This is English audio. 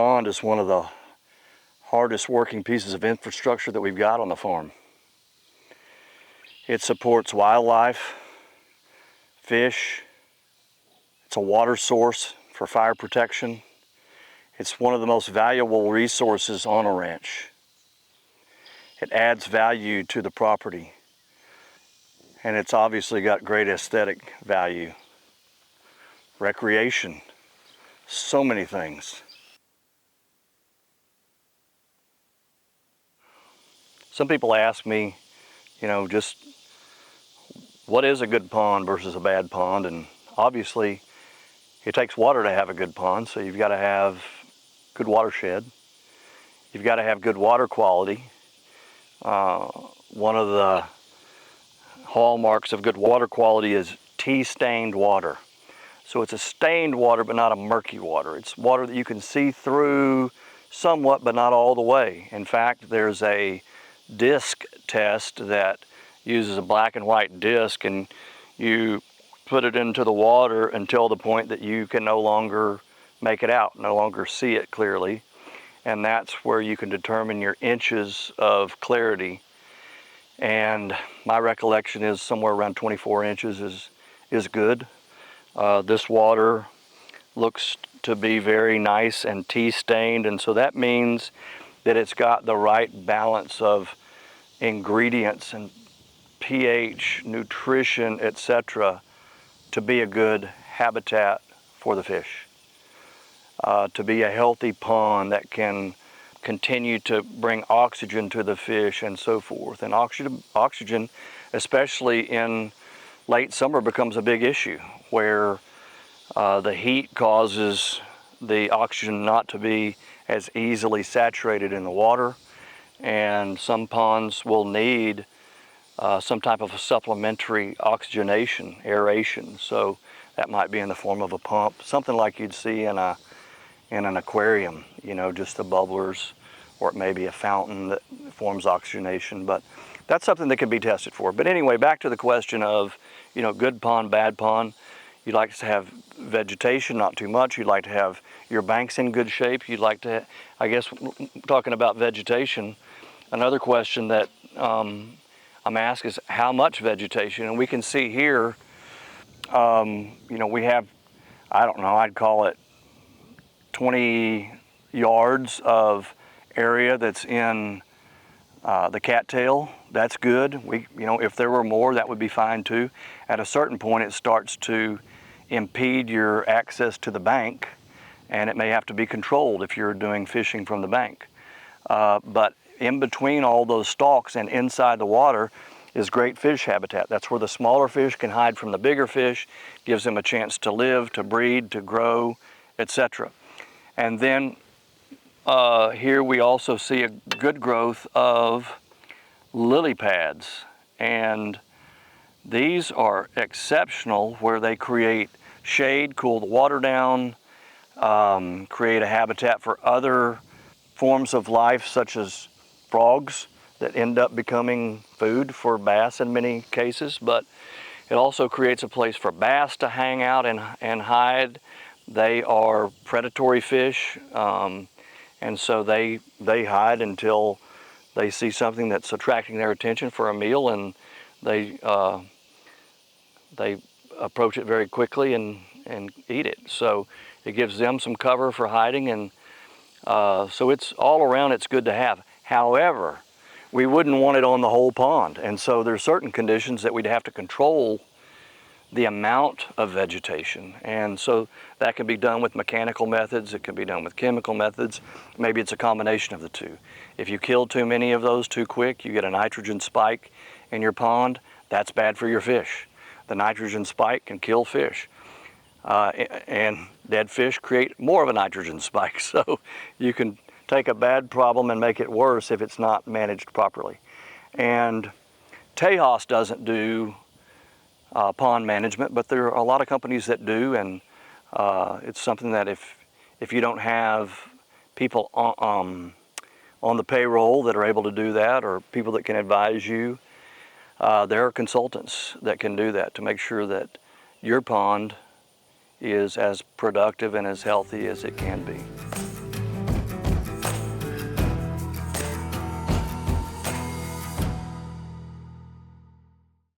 pond is one of the hardest working pieces of infrastructure that we've got on the farm. It supports wildlife, fish. It's a water source for fire protection. It's one of the most valuable resources on a ranch. It adds value to the property, and it's obviously got great aesthetic value, recreation, so many things. Some people ask me, just what is a good pond versus a bad pond? And obviously it takes water to have a good pond, so you've got to have good watershed. You've got to have good water quality. One of the hallmarks of good water quality is tea-stained water. So it's a stained water, but not a murky water. It's water that you can see through somewhat, but not all the way. In fact, there's a disc test that uses a black and white disc, and you put it into the water until the point that you can no longer make it out, no longer see it clearly. And that's where you can determine your inches of clarity. And my recollection is somewhere around 24 inches is good. This water looks to be very nice and tea stained, and so that means that it's got the right balance of ingredients and pH, nutrition, etc. to be a good habitat for the fish, to be a healthy pond that can continue to bring oxygen to the fish and so forth. And oxygen, especially in late summer, becomes a big issue where the heat causes the oxygen not to be as easily saturated in the water, and some ponds will need some type of a supplementary oxygenation, aeration. So that might be in the form of a pump, something like you'd see in an aquarium, just the bubblers, or it may be a fountain that forms oxygenation, but that's something that can be tested for. But anyway, back to the question of, good pond, bad pond. You'd like to have vegetation, not too much. You'd like to have your banks in good shape. You'd like to, I guess, talking about vegetation, another question that I'm asked is how much vegetation? And we can see here, we have, I don't know, I'd call it 20 yards of area that's in the cattail. That's good. If there were more, that would be fine too. At a certain point, it starts to impede your access to the bank, and it may have to be controlled if you're doing fishing from the bank. But in between all those stalks and inside the water is great fish habitat. That's where the smaller fish can hide from the bigger fish, gives them a chance to live, to breed, to grow, etc. And then here we also see a good growth of lily pads, and these are exceptional where they create shade, cool the water down, create a habitat for other forms of life such as frogs that end up becoming food for bass in many cases, but it also creates a place for bass to hang out and hide. They are predatory fish, and so they hide until they see something that's attracting their attention for a meal, and they approach it very quickly and eat it. So it gives them some cover for hiding, and so it's all around, it's good to have. However, we wouldn't want it on the whole pond, and so there's certain conditions that we'd have to control the amount of vegetation, and so that can be done with mechanical methods, it can be done with chemical methods, maybe it's a combination of the two. If you kill too many of those too quick, you get a nitrogen spike in your pond. That's bad for your fish. The nitrogen spike can kill fish, and dead fish create more of a nitrogen spike, so you can take a bad problem and make it worse if it's not managed properly. And Tejas doesn't do pond management, but there are a lot of companies that do, and it's something that if you don't have people on the payroll that are able to do that, or people that can advise you, there are consultants that can do that to make sure that your pond is as productive and as healthy as it can be.